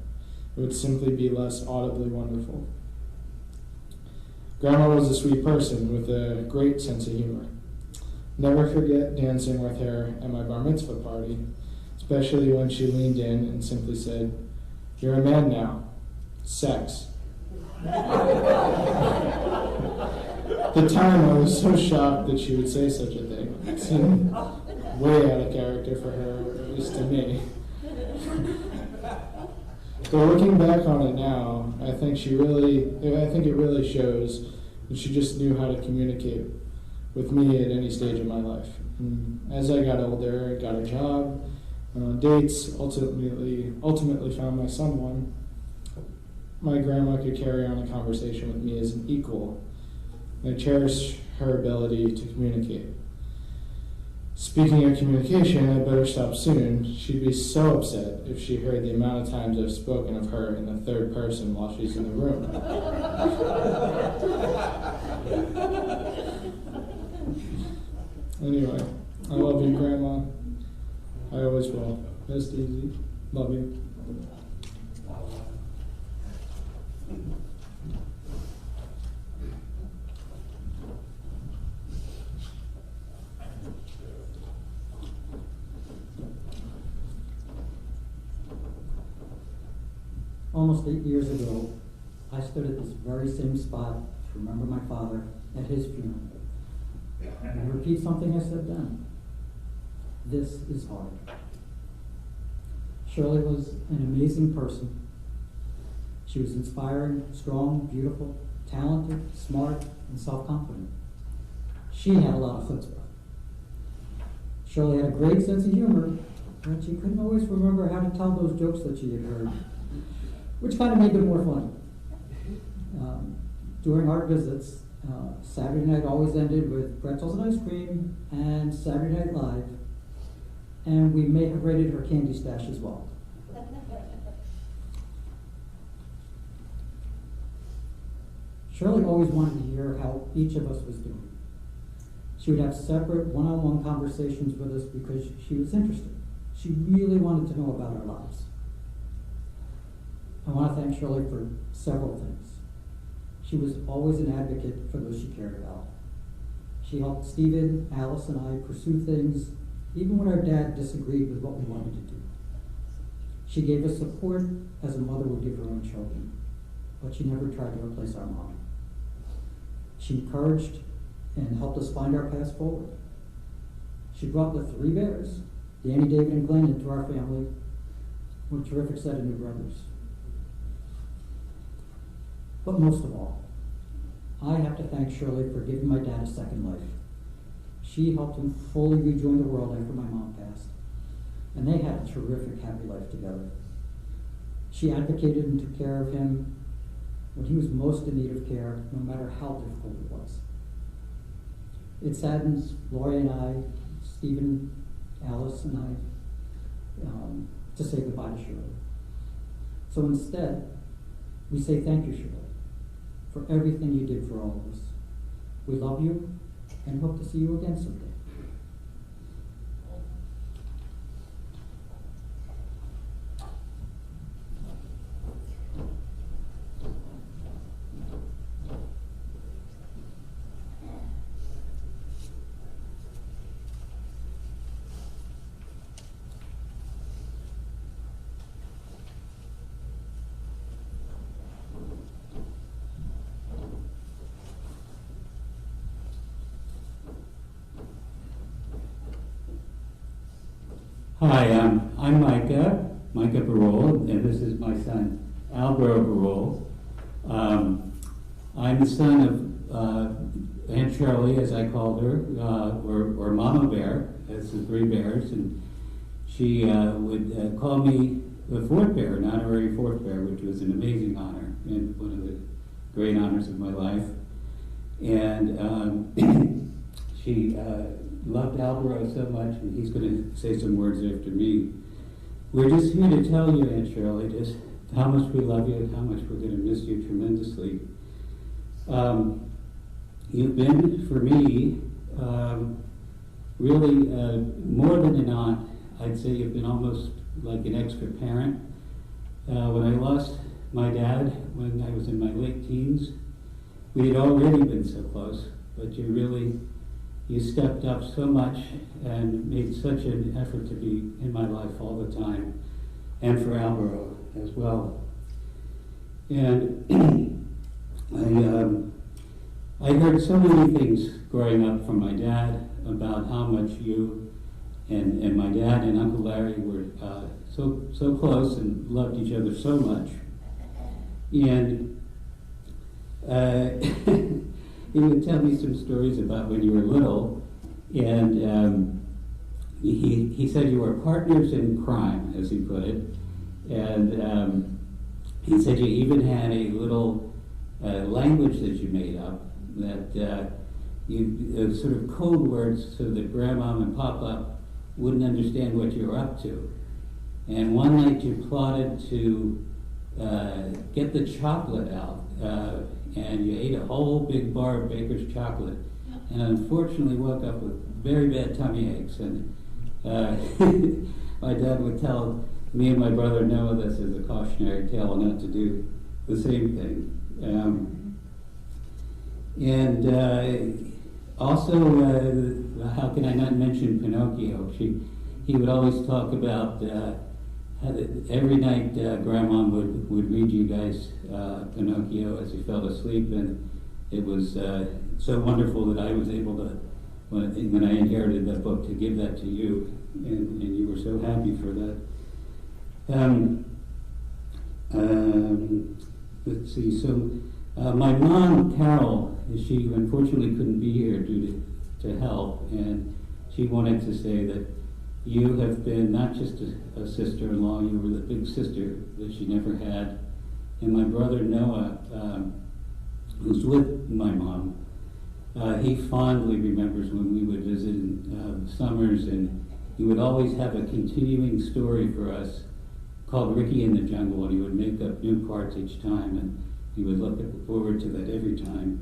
Speaker 7: It would simply be less audibly wonderful. Grandma was a sweet person with a great sense of humor. Never forget dancing with her at my bar mitzvah party, especially when she leaned in and simply said, "You're a man now. Sex." At the time, I was so shocked that she would say such a thing. It seemed way out of character for her, at least to me. But looking back on it now, I think it really shows that she just knew how to communicate with me at any stage of my life. And as I got older, I got a job, went on dates, ultimately found my someone. My grandma could carry on a conversation with me as an equal, and I cherish her ability to communicate. Speaking of communication, I better stop soon. She'd be so upset if she heard the amount of times I've spoken of her in the third person while she's in the room. Anyway, I love you, Grandma. I always will. Miss Daisy. Love you.
Speaker 8: Almost 8 years ago, I stood at this very same spot to remember my father at his funeral. And I repeat something I said then. This is hard. Shirley was an amazing person. She was inspiring, strong, beautiful, talented, smart, and self-confident. She had a lot of chutzpah. Shirley had a great sense of humor, but she couldn't always remember how to tell those jokes that she had heard, which kind of made them more funny. During art visits, Saturday night always ended with pretzels and ice cream and Saturday Night Live, and we may have raided her candy stash as well. Shirley always wanted to hear how each of us was doing. She would have separate one-on-one conversations with us because she was interested. She really wanted to know about our lives. I want to thank Shirley for several things. She was always an advocate for those she cared about. She helped Stephen, Alice, and I pursue things even when our dad disagreed with what we wanted to do. She gave us support as a mother would give her own children, but she never tried to replace our mom. She encouraged and helped us find our paths forward. She brought the three bears, Danny, David, and Glenn, into our family. What a terrific set of new brothers. But most of all, I have to thank Shirley for giving my dad a second life. She helped him fully rejoin the world after my mom passed, and they had a terrific, happy life together. She advocated and took care of him when he was most in need of care, no matter how difficult it was. It saddens Lori and I, Stephen, Alice, and I to say goodbye to Shirley. So instead, we say thank you, Shirley, for everything you did for all of us. We love you and hope to see you again someday.
Speaker 9: Hi, I'm Micah Barol, and this is my son, Albro Barol. I'm the son of Aunt Shirley, as I called her, or Mama Bear, as the three bears, and she would call me the fourth bear, an honorary fourth bear, which was an amazing honor and one of the great honors of my life. And she loved Albro so much, and he's going to say some words after me. We're just here to tell you, Aunt Shirley, just how much we love you and how much we're going to miss you tremendously. You've been, for me, really more than an aunt. I'd say you've been almost like an extra parent. When I lost my dad when I was in my late teens, we had already been so close, but you stepped up so much and made such an effort to be in my life all the time, and for Albro as well. And I heard so many things growing up from my dad about how much you and my dad and Uncle Larry were so close and loved each other so much. And he would tell me some stories about when you were little, and he said you were partners in crime, as he put it, and he said you even had a little language that you made up, that you sort of code words so that Grandma and Papa wouldn't understand what you were up to. And one night you plotted to get the chocolate out, and you ate a whole big bar of Baker's chocolate, and unfortunately woke up with very bad tummy aches. And my dad would tell me and my brother Noah this as a cautionary tale not to do the same thing. Also, how can I not mention Pinocchio? He would always talk about every night Grandma would read you guys Pinocchio as you fell asleep, and it was so wonderful that I was able to, when I inherited that book, to give that to you, and you were so happy for that. Let's see, so my mom, Carol, she unfortunately couldn't be here due to health, and she wanted to say that you have been not just a sister-in-law, you were the big sister that she never had. And my brother Noah, who's with my mom, he fondly remembers when we would visit in summers, and he would always have a continuing story for us called Ricky in the Jungle, and he would make up new parts each time, and he would look forward to that every time.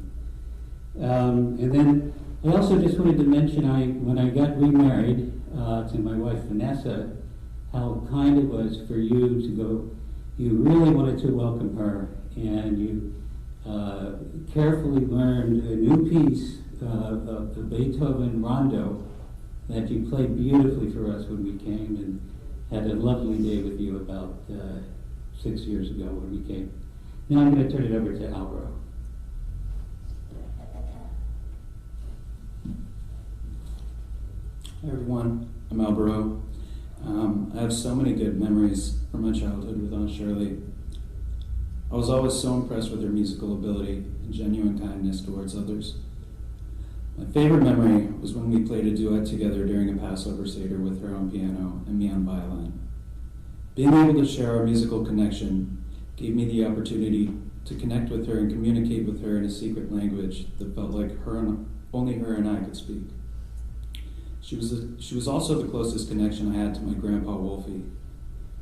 Speaker 9: And then I also just wanted to mention, when I got remarried to my wife Vanessa, how kind it was for you to go. You really wanted to welcome her, and you carefully learned a new piece of the Beethoven Rondo that you played beautifully for us when we came, and had a lovely day with you about 6 years ago when we came. Now I'm going to turn it over to Albro.
Speaker 10: Hi everyone, I'm Albaro. I have so many good memories from my childhood with Aunt Shirley. I was always so impressed with her musical ability and genuine kindness towards others. My favorite memory was when we played a duet together during a Passover Seder with her on piano and me on violin. Being able to share our musical connection gave me the opportunity to connect with her and communicate with her in a secret language that felt like only her and I could speak. She was also the closest connection I had to my grandpa Wolfie,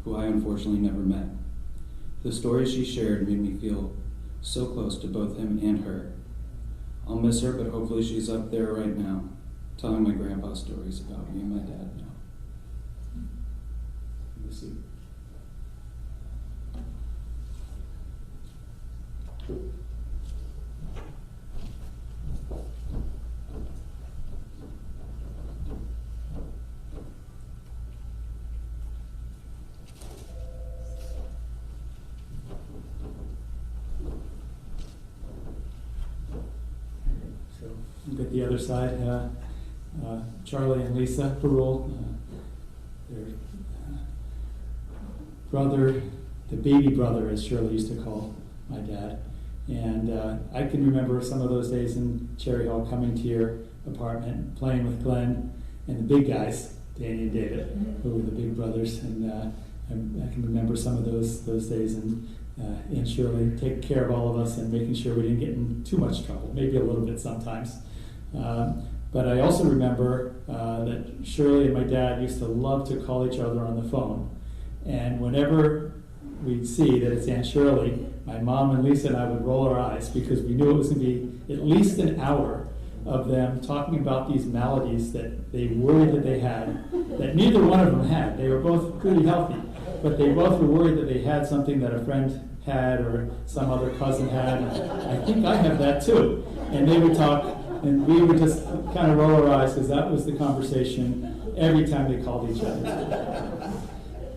Speaker 10: who I unfortunately never met. The stories she shared made me feel so close to both him and her. I'll miss her, but hopefully she's up there right now, telling my grandpa stories about me and my dad now. Miss you.
Speaker 11: Look at the other side, Charlie and Lisa Barul, their brother, the baby brother, as Shirley used to call my dad. And I can remember some of those days in Cherry Hill, coming to your apartment, playing with Glenn and the big guys, Danny and David, who were the big brothers. And I can remember some of those days, and Shirley taking care of all of us and making sure we didn't get in too much trouble, maybe a little bit sometimes. But I also remember that Shirley and my dad used to love to call each other on the phone. And whenever we'd see that it's Aunt Shirley, my mom and Lisa and I would roll our eyes, because we knew it was going to be at least an hour of them talking about these maladies that they worried that they had, that neither one of them had. They were both pretty healthy, but they both were worried that they had something that a friend had or some other cousin had. I think I have that too. And they would talk, and we would just kind of roll our eyes, because that was the conversation every time they called each other.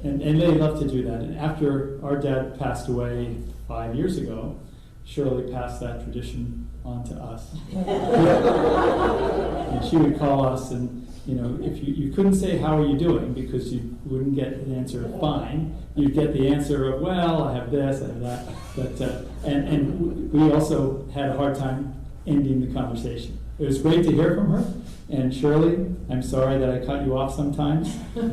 Speaker 11: And they loved to do that. And after our dad passed away 5 years ago, Shirley passed that tradition on to us. And she would call us, and if you couldn't say how are you doing, because you wouldn't get an answer of fine, you'd get the answer of, well, I have this, I have that. But and we also had a hard time ending the conversation. It was great to hear from her. And Shirley, I'm sorry that I cut you off sometimes. We're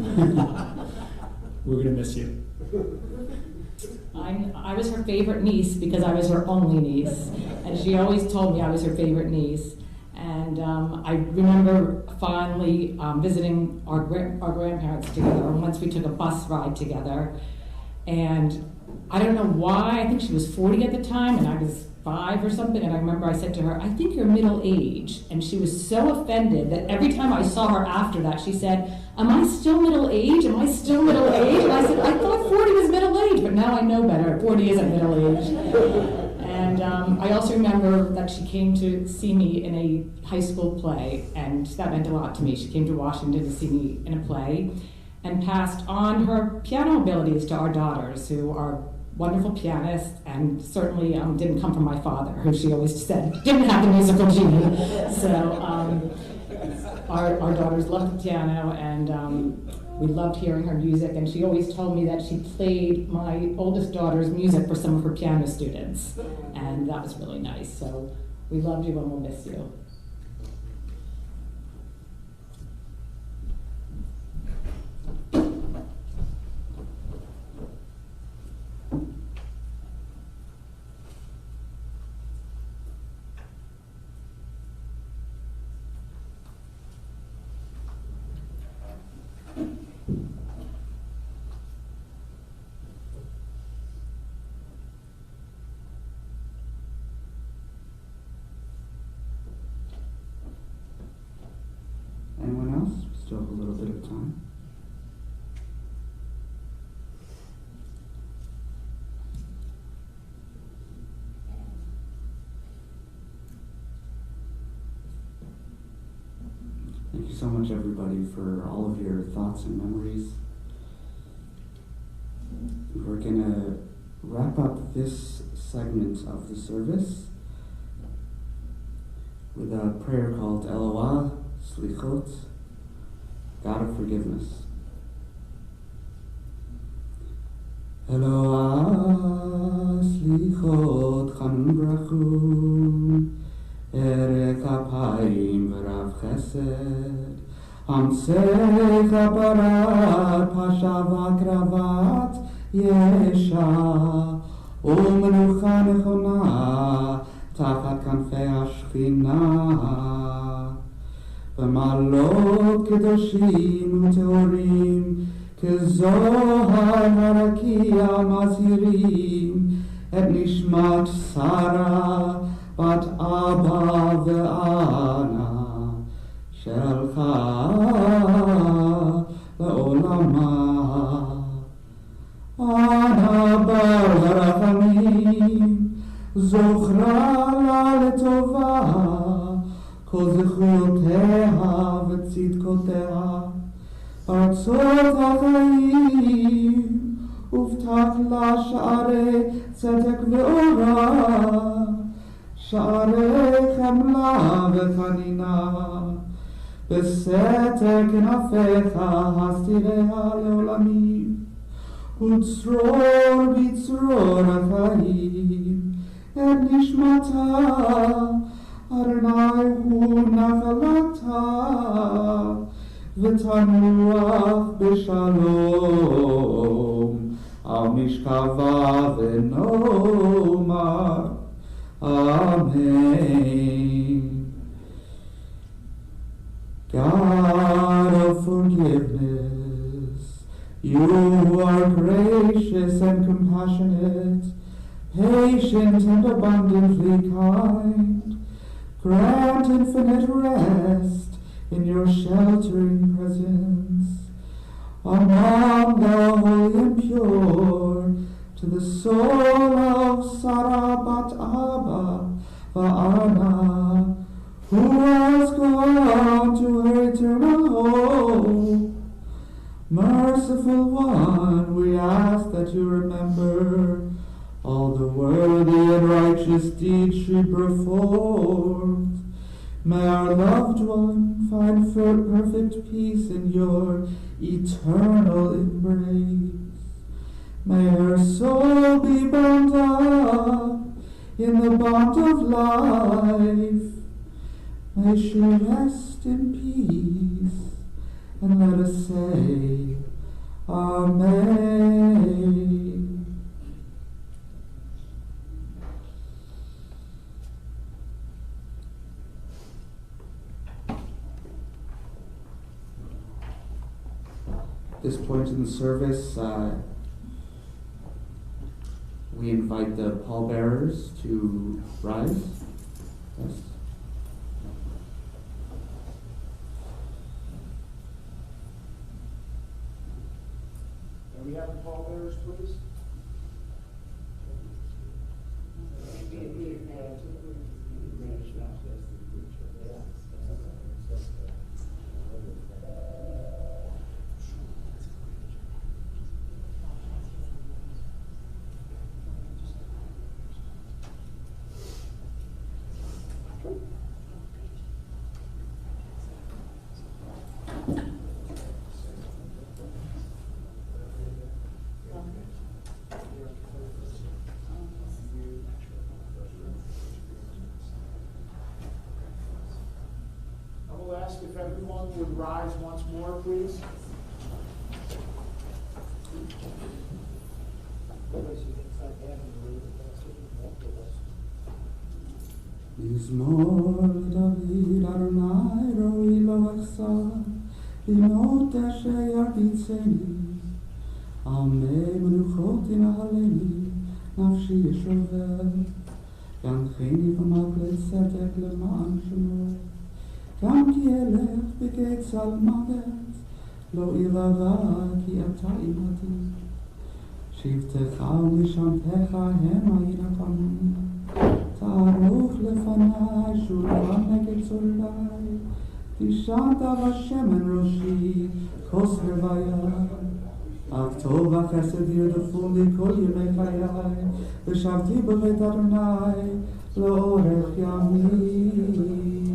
Speaker 11: going to miss you.
Speaker 12: I was her favorite niece because I was her only niece, and she always told me I was her favorite niece. And I remember fondly visiting our grandparents together, and once we took a bus ride together. And I don't know why, I think she was 40 at the time, and I was 5 or something, and I remember I said to her, I think you're middle-aged. And she was so offended that every time I saw her after that, she said, am I still middle-aged? Am I still middle-aged? And I said, I thought 40 was middle-aged, but now I know better. 40 isn't middle-aged. And I also remember that she came to see me in a high school play, and that meant a lot to me. She came to Washington to see me in a play and passed on her piano abilities to our daughters, who are wonderful pianists, and certainly didn't come from my father, who she always said didn't have the musical gene. So our daughters loved the piano, and we loved hearing her music, and she always told me that she played my oldest daughter's music for some of her piano students, and that was really nice. So we loved you and we'll miss you.
Speaker 2: Anyone else? Still have a little bit of time. Thank you so much, everybody, for all of your thoughts and memories. We're going to wrap up this segment of the service with a prayer called Eloah Slichot, God of forgiveness. Eloah slichot chanun brachum, erech apayim v'rav chesed, amsech aparat pasha v'akravat yesha, u'menucha nechona tachat kanfei hashchina, v'malot kedoshim u'teorim, כזוהר הרקיע מזהירים את נשמת שרה בת אבא ואנה שהלכה לעולמה. אנה בר הרחמים זוכרה לה לטובה כל זכויותיה וצדקותיה ארצות החיים, הובטח לה שערי צדק ואורה, שערי חמלה וחנינה, בסתר כנפיך הסתיריה לעולמים, וצרור בצרור החיים, את נשמתה, אדוני הוא נחלתה, ותנוח בשלום על משכבה ונאמר אמן. God of forgiveness, you are gracious and compassionate, patient and abundantly kind. Grant infinite rest in your sheltering presence, among the holy and pure, to the soul of Sarah bat Abba Va'ana, who has gone to her eternal home. Merciful One, we ask that you remember all the worthy and righteous deeds she performed. May our loved one find perfect peace in your eternal embrace. May her soul be bound up in the bond of life. May she rest in peace, and let us say, Amen. At this point in the service, we invite the pallbearers to rise. Yes.
Speaker 1: Can we have the pallbearers, please? Ask if everyone would rise once more, please.
Speaker 2: מזמור לדוד אדוני רואי לו אחסר, בימות אשר ירביצני, על מי מנוחות ינהלני, נפשי ישובל, ינחני במעגלי צדק למען שמו. גם כי אלך בגיא צל מוות, לא אירא כי אתה עמדי. שבטך ומשענתך המה ינחמו, תערוך לפני שולחן נגד צוררי, תשעת בשמן ראשי, כוס רוויה. אך טוב וחסד ירדפו לי כל ימי חיי, ושבתי בבית אדוני לאורך ימים.